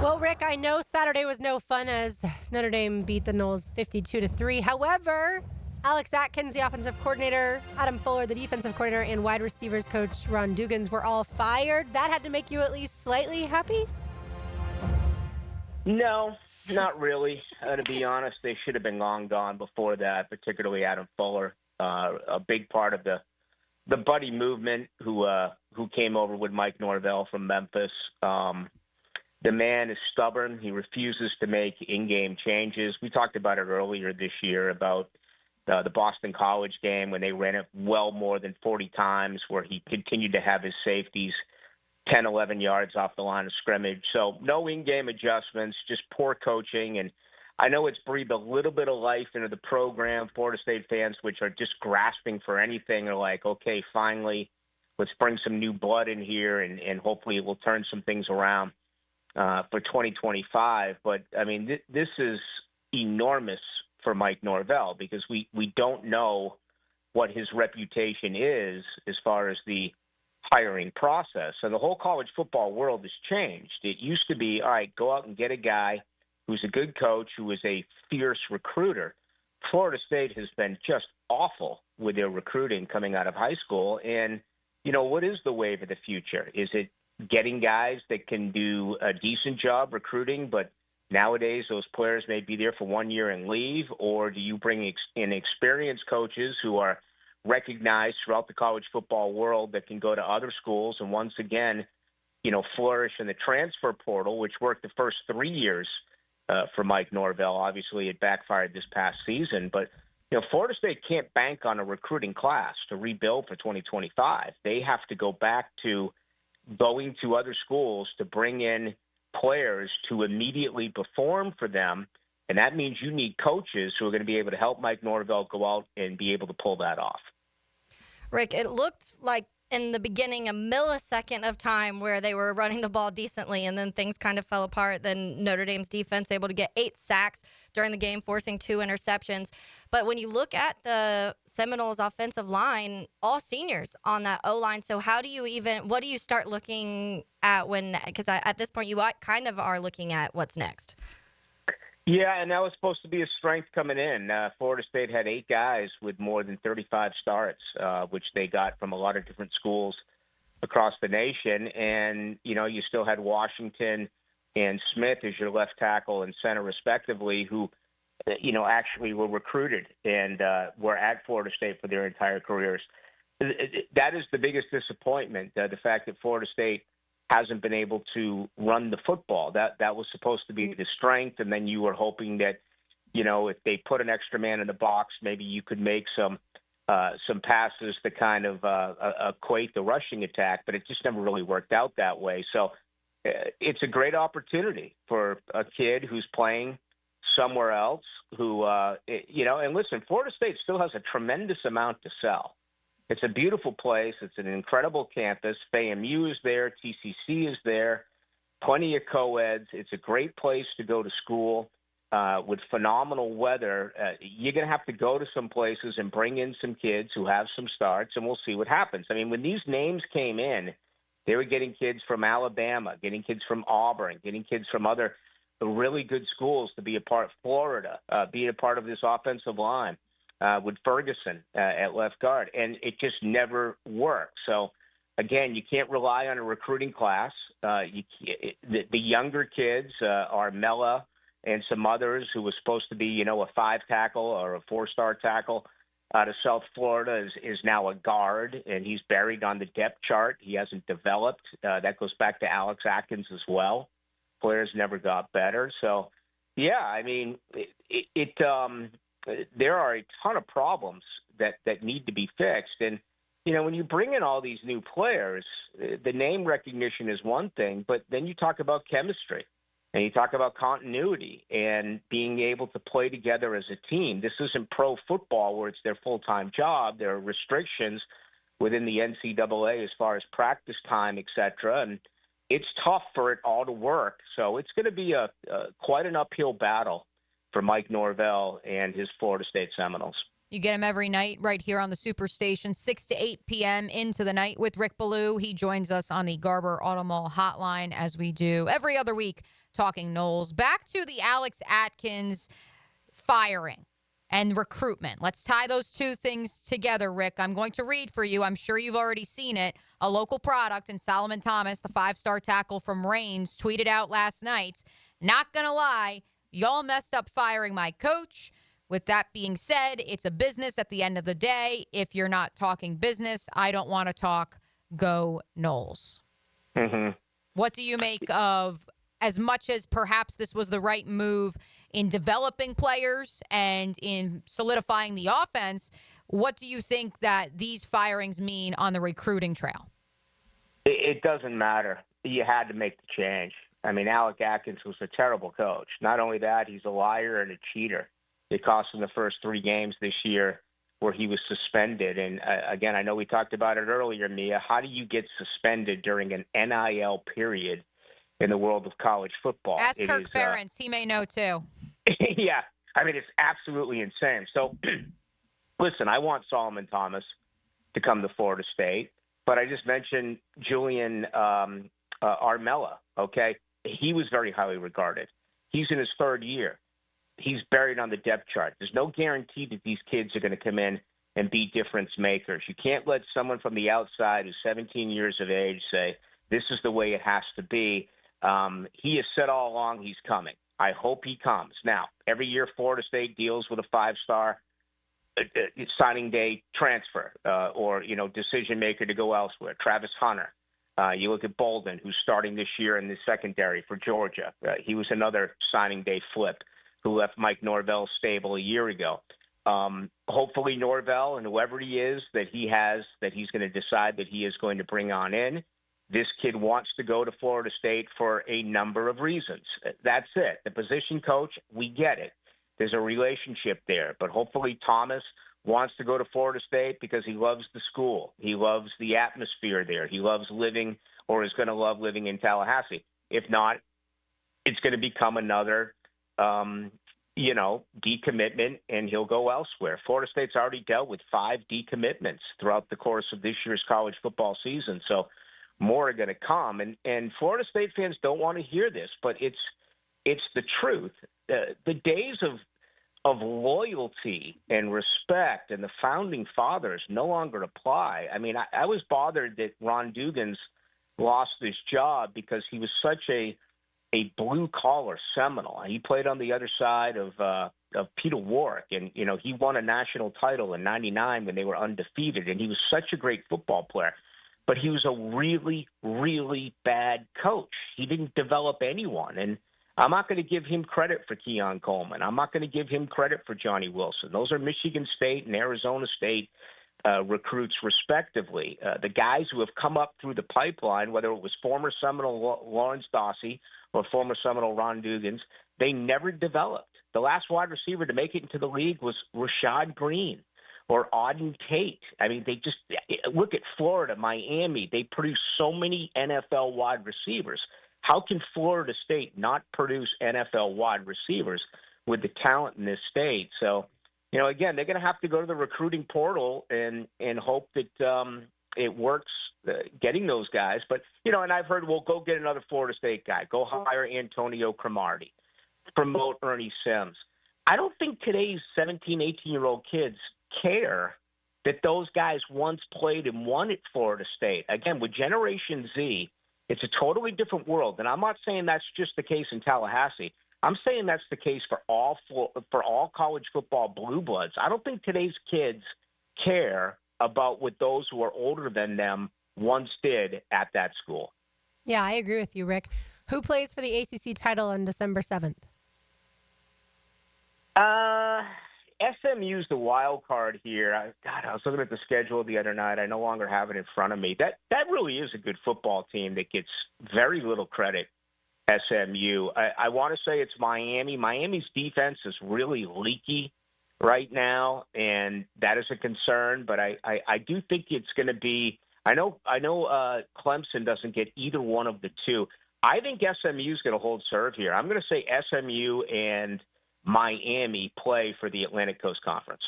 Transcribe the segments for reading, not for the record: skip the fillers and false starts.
Well, Rick, I know Saturday was no fun as Notre Dame beat the Noles 52-3. However, Alex Atkins, the offensive coordinator, Adam Fuller, the defensive coordinator, and wide receivers coach Ron Dugans were all fired. That had to make you at least slightly happy? No, not really. To be honest, they should have been long gone before that, particularly Adam Fuller, a big part of the buddy movement who came over with Mike Norvell from Memphis. The man is stubborn. He refuses to make in-game changes. We talked about it earlier this year about the Boston College game when they ran it well more than 40 times, where he continued to have his safeties 10, 11 yards off the line of scrimmage. So no in-game adjustments, just poor coaching. And I know it's breathed a little bit of life into the program. Florida State fans, which are just grasping for anything, are like, okay, finally, let's bring some new blood in here, and hopefully it will turn some things around for 2025. But, I mean, this is enormous for Mike Norvell because we don't know what his reputation is as far as the hiring process. So the whole college football world has changed. It used to be, all right, go out and get a guy who's a good coach, who is a fierce recruiter. Florida State has been just awful with their recruiting coming out of high school. And, you know, what is the wave of the future? Is it getting guys that can do a decent job recruiting, but nowadays those players may be there for 1 year and leave? Or do you bring in experienced coaches who are recognized throughout the college football world that can go to other schools and once again, you know, flourish in the transfer portal, which worked the first 3 years for Mike Norvell? Obviously, it backfired this past season, but you know, Florida State can't bank on a recruiting class to rebuild for 2025. They have to go back to going to other schools to bring in players to immediately perform for them. And that means you need coaches who are going to be able to help Mike Norvell go out and be able to pull that off. Rick, it looked like in the beginning a millisecond of time where they were running the ball decently, and then things kind of fell apart. Then Notre Dame's defense able to get 8 sacks during the game, forcing 2 interceptions. But when you look at the Seminoles offensive line, all seniors on that O-line. So what do you start looking at because at this point you kind of are looking at what's next? Yeah, and that was supposed to be a strength coming in. Florida State had 8 guys with more than 35 starts, which they got from a lot of different schools across the nation. And, you know, you still had Washington and Smith as your left tackle and center, respectively, who, you know, actually were recruited and were at Florida State for their entire careers. That is the biggest disappointment, the fact that Florida State hasn't been able to run the football. That was supposed to be the strength, and then you were hoping that, you know, if they put an extra man in the box, maybe you could make some passes to kind of equate the rushing attack, but it just never really worked out that way. So it's a great opportunity for a kid who's playing somewhere else who, you know, and listen, Florida State still has a tremendous amount to sell. It's a beautiful place. It's an incredible campus. FAMU is there. TCC is there. Plenty of co-eds. It's a great place to go to school with phenomenal weather. You're going to have to go to some places and bring in some kids who have some starts, and we'll see what happens. I mean, when these names came in, they were getting kids from Alabama, getting kids from Auburn, getting kids from other really good schools to be a part of Florida, be a part of this offensive line. With Ferguson at left guard, and it just never worked. So, again, you can't rely on a recruiting class. The younger kids, Armella and some others who was supposed to be, you know, a 5 tackle or a 4-star tackle out of South Florida is now a guard, and he's buried on the depth chart. He hasn't developed. That goes back to Alex Atkins as well. Players never got better. So, yeah, I mean, there are a ton of problems that need to be fixed. And, you know, when you bring in all these new players, the name recognition is one thing, but then you talk about chemistry and you talk about continuity and being able to play together as a team. This isn't pro football where it's their full-time job. There are restrictions within the NCAA as far as practice time, et cetera. And it's tough for it all to work. So it's going to be quite an uphill battle for Mike Norvell and his Florida State Seminoles. You get him every night right here on the Superstation, 6 to 8 p.m. into the night with Rick Ballou. He joins us on the Garber Auto Mall hotline as we do every other week talking Noles. Back to the Alex Atkins firing and recruitment. Let's tie those two things together, Rick. I'm going to read for you. I'm sure you've already seen it. A local product, and Solomon Thomas, the 5-star tackle from Reigns, tweeted out last night, "Not going to lie, y'all messed up firing my coach. With that being said, it's a business at the end of the day. If you're not talking business, I don't want to talk. Go Noles." Mm-hmm. What do you make of, as much as perhaps this was the right move in developing players and in solidifying the offense, what do you think that these firings mean on the recruiting trail? It doesn't matter. You had to make the change. I mean, Alex Atkins was a terrible coach. Not only that, he's a liar and a cheater. It cost him the first 3 games this year where he was suspended. And, again, I know we talked about it earlier, Mia. How do you get suspended during an NIL period in the world of college football? Ask Kirk Ferentz. He may know, too. Yeah. I mean, it's absolutely insane. So, listen, I want Solomon Thomas to come to Florida State, but I just mentioned Julian Armella, okay? He was very highly regarded. He's in his 3rd year. He's buried on the depth chart. There's no guarantee that these kids are going to come in and be difference makers. You can't let someone from the outside who's 17 years of age say, this is the way it has to be. He has said all along he's coming. I hope he comes. Now, every year Florida State deals with a 5-star signing day transfer or, decision maker to go elsewhere. Travis Hunter. You look at Bolden, who's starting this year in the secondary for Georgia. He was another signing day flip who left Mike Norvell's stable a year ago. Hopefully Norvell and whoever he is that he's going to decide that he is going to bring on in. This kid wants to go to Florida State for a number of reasons. That's it. The position coach, we get it. There's a relationship there. But hopefully Thomas wants to go to Florida State because he loves the school. He loves the atmosphere there. He loves living or is going to love living in Tallahassee. If not, it's going to become another decommitment, and he'll go elsewhere. Florida State's already dealt with 5 decommitments throughout the course of this year's college football season, so more are going to come. And Florida State fans don't want to hear this, but it's the truth. The days of loyalty and respect and the founding fathers no longer apply. I mean, I was bothered that Ron Dugans lost his job because he was such a blue-collar Seminole. He played on the other side of Peter Warwick, and, he won a national title in '99 when they were undefeated, and he was such a great football player. But he was a really, really bad coach. He didn't develop anyone, and I'm not going to give him credit for Keon Coleman. I'm not going to give him credit for Johnny Wilson. Those are Michigan State and Arizona State recruits, respectively. The guys who have come up through the pipeline, whether it was former Seminole Lawrence Dossie or former Seminole Ron Dugans, they never developed. The last wide receiver to make it into the league was Rashad Green or Auden Tate. I mean, they just look at Florida, Miami. They produce so many NFL wide receivers. How can Florida State not produce NFL wide receivers with the talent in this state? So, again, they're going to have to go to the recruiting portal and hope that it works getting those guys. But, and I've heard, well, go get another Florida State guy. Go hire Antonio Cromartie. Promote Ernie Sims. I don't think today's 17, 18-year-old kids care that those guys once played and won at Florida State. Again, with Generation Z, it's a totally different world. And I'm not saying that's just the case in Tallahassee. I'm saying that's the case for all college football blue bloods. I don't think today's kids care about what those who are older than them once did at that school. Yeah, I agree with you, Rick. Who plays for the ACC title on December 7th? SMU's the wild card here. I was looking at the schedule the other night. I no longer have it in front of me. That really is a good football team that gets very little credit, SMU. I want to say it's Miami. Miami's defense is really leaky right now, and that is a concern. But I do think it's going to be – I know Clemson doesn't get either one of the two. I think SMU is going to hold serve here. I'm going to say SMU and Miami play for the Atlantic Coast Conference.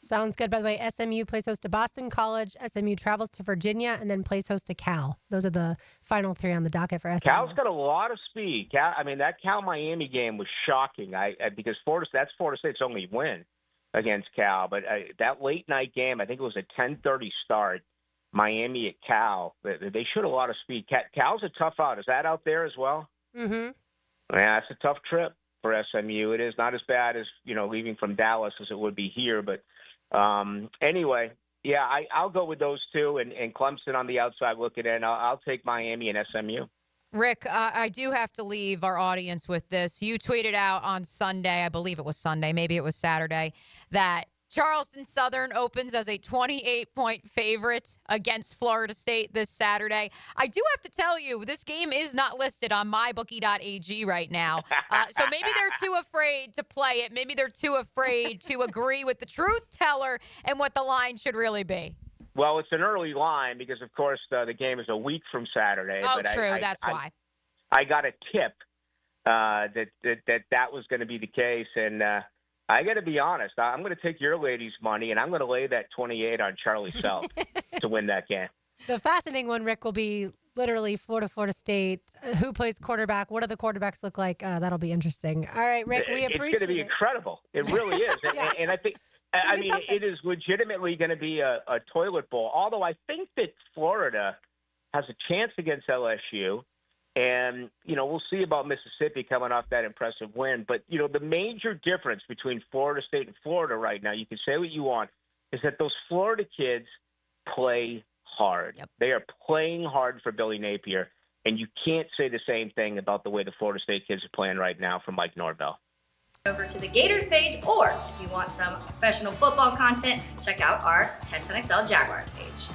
Sounds good. By the way, SMU plays host to Boston College. SMU travels to Virginia and then plays host to Cal. Those are the final three on the docket for SMU. Cal's got a lot of speed. That Cal-Miami game was shocking. Because that's Florida State's only win against Cal. But that late-night game, I think it was a 10:30 start, Miami at Cal. They showed a lot of speed. Cal's a tough out. Is that out there as well? Mm-hmm. Yeah, it's a tough trip for SMU. It is not as bad as, leaving from Dallas as it would be here. But anyway, yeah, I'll go with those two. And Clemson on the outside looking in. I'll take Miami and SMU. Rick, I do have to leave our audience with this. You tweeted out on Sunday, I believe it was Sunday, maybe it was Saturday, that Charleston Southern opens as a 28-point favorite against Florida State this Saturday. I do have to tell you, this game is not listed on mybookie.ag right now. So maybe they're too afraid to play it. Maybe they're too afraid to agree with the truth teller and what the line should really be. Well, it's an early line because, of course, the game is a week from Saturday. Oh, but true. That's why. I got a tip that was going to be the case, and I got to be honest. I'm going to take your ladies' money, and I'm going to lay that 28 on Charlie South to win that game. The fascinating one, Rick, will be literally Florida State. Who plays quarterback? What do the quarterbacks look like? That'll be interesting. All right, Rick, we appreciate it. It's going to be incredible. It really is. Yeah. And I think – it is legitimately going to be a toilet bowl, although I think that Florida has a chance against LSU. And, we'll see about Mississippi coming off that impressive win. But, the major difference between Florida State and Florida right now, you can say what you want, is that those Florida kids play hard. Yep. They are playing hard for Billy Napier. And you can't say the same thing about the way the Florida State kids are playing right now from Mike Norvell. Over to the Gators page, or if you want some professional football content, check out our 1010XL Jaguars page.